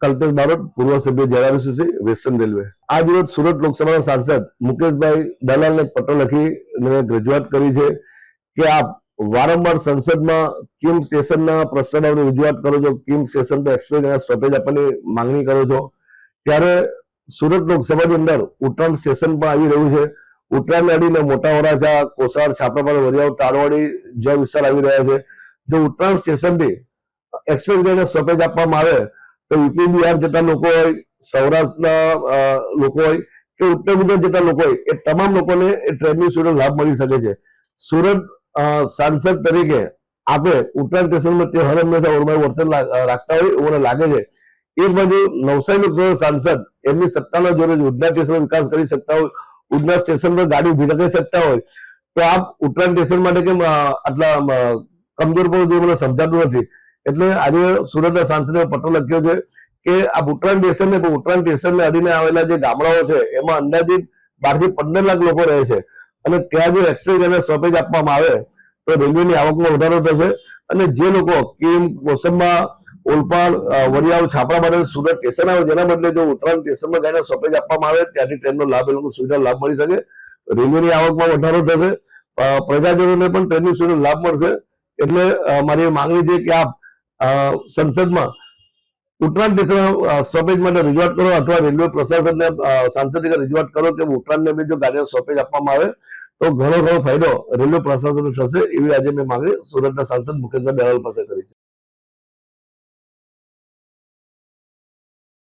કલ્પેશ બારોટ, પૂર્વ સભ્ય જળાવીસી western railway. આ વિરોધ સુરત લોકસભાના સાંસદ મુકેશભાઈ દલાલને પત્ર લખીને રજૂઆત કરી છે કે આપ વારંવાર સંસદમાં કિમ સ્ટેશનના પ્રશ્નોની રજૂઆત કરો છો, કિમ સ્ટેશન પર એક્સપ્રેસ સ્ટોપેજ આપવાની માંગણી કરો છો, ત્યારે સુરત લોકસભાની અંદર ઉત્તરાયણ સ્ટેશન પણ આવી રહ્યું છે। ઉત્તરાયણ અડીને મોટા વરાછા, કોસાડ, છાપરાપાડા, વરિયાવ, તાળવાડી જેવા વિસ્તાર આવી રહ્યા છે। જો ઉત્તરાયણ સ્ટેશનથી એક્સપ્રેસ ટ્રેનને સ્ટોપેજ આપવામાં આવે તો યુપી બિહાર જેટલા લોકો હોય, સૌરાષ્ટ્રના લોકો હોય કે ઉત્તર ગુજરાત જેટલા લોકો હોય, એ તમામ લોકોને એ ટ્રેનની સુવિધા લાભ મળી શકે છે। સુરત સાંસદ તરીકે આપે ઉત્તરાયણ સ્ટેશનમાં તે હર હંમેશા ઓરમાયું વર્તન રાખતા હોય એવું મને લાગે છે। એક બાજુ નવસારી લોકસભા સાંસદ એમની સત્તાના જોરે ઉધના સ્ટેશનનો વિકાસ કરી શકતા હોય, ઉધના સ્ટેશન પર ગાડી ઉભી રાખી શકતા હોય, તો આપ ઉત્તરાયણ સ્ટેશન માટે કેમ આટલા કમજોર પણ મને સમજાતું નથી। એટલે આજે સુરતના સાંસદે પત્ર લખ્યો છે કે આ ઉત્તરાયણ સ્ટેશનને અડીને આવેલા જે ગામડાઓ છે એમાં અંદાજિત 12 થી 15 લાખ લોકો રહે છે અને ત્યાં જો એક્સપ્રેસ અને સ્ટોપેજ આપવામાં આવે તો રેલવેની આવકમાં વધારો થશે અને જે લોકો કિમ, કોસંબા, ઓલપાડ, વરિયાવ, છાપરાપાડા, સુરત સ્ટેશન આવે જેના બદલે જો ઉત્તરાયણ સ્ટેશનમાં જઈને સ્ટોપેજ આપવામાં આવે ત્યાંથી ટ્રેનનો લાભ એ લોકો સુવિધા લાભ મળી શકે, રેલવેની આવકમાં વધારો થશે, પ્રજાજનોને પણ ટ્રેનની સુવિધા લાભ મળશે। એટલે મારી માંગણી છે કે આપ સંસદમાં ઉત્તરાયણ સ્ટેશન સ્ટોપેજ માટે રજૂઆત કરો અથવા રેલવે પ્રશાસનને સાંસદ તરીકે રજૂઆત કરો કે ઉત્તરાયણને જો ગાડીનો સ્ટોપેજ આપવામાં આવે તો ઘણો ફાયદો રેલવે પ્રશાસનને થશે। એવી આજે મેં માંગણી સુરતના સાંસદ મુકેશભાઈ દલાલ પાસે કરી છે।